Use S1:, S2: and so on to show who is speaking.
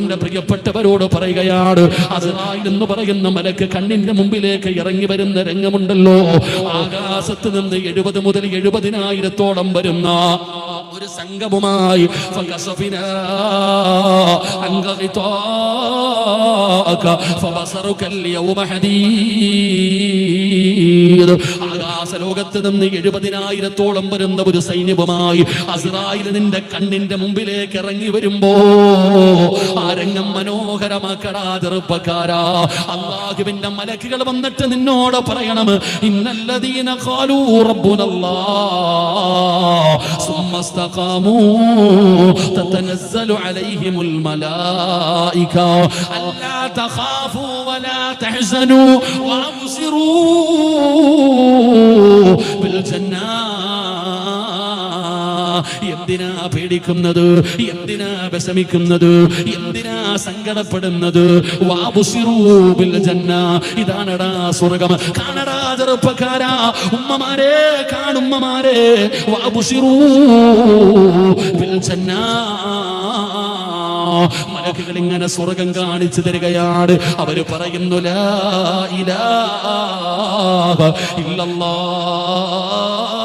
S1: തന്റെ പ്രിയപ്പെട്ടവരോട് പറയുകയാണ്, അസ്റായിൽ എന്ന് പറയുന്ന മലക്ക് കണ്ണിന്റെ മുമ്പിലേക്ക് ഇറങ്ങി വരുന്ന രംഗമുണ്ടല്ലോ, ആകാശത്ത് നിന്ന് 70 മുതൽ 70,000 വരുന്ന ഒരു സംഘവുമായി ആകാശലോകത്ത് നിന്ന് 70,000 വരുന്ന ഒരു സൈന്യവുമായി അസ്റായിൽ നിന്റെ കണ്ണിന്റെ മുമ്പിലേക്ക് ഇറങ്ങി വരുമ്പോ ആ രംഗം മനോഹരമാക്കടാ ചെറുപ്പക്കാരാ. അല്ലാഹുവിന്റെ മലക്കുകൾ വന്നിട്ട് നിന്നോട് പറയണം, ഇന്നല്ലദീന ഖാലൂ റബ്ബുനല്ലാഹ് സുമ്മ ഇസ്തഖാമൂ തതനസ്സലു അലൈഹിമുൽ മലായിക അല്ലാ തഖാഫൂ വലാ തഹ്സനൂ വഅബ്സിറൂ ബിൽ ജന്നാ. എന്തിനാ പേടിക്കുന്നത്, എന്തിനാ വിഷമിക്കുന്നത്, എന്തിനാ സങ്കടപ്പെടുന്നത്? വഅബ്സിറൂ ബിൽ ജന്ന, ഇതാണടാ സ്വർഗ്ഗം. കാണടാ ചെറുപ്പക്കാരാ, ഉമ്മമാരെ കാണുമ്മമാരെ, വഅബ്സിറൂ ബിൽ ജന്ന. മലക്കുകൾ ഇങ്ങനെ സ്വർഗ്ഗം കാണിച്ചു തരികയാണ്. അവര് പറയുന്നു, ലാ ഇലാഹ ഇല്ലല്ലാഹ്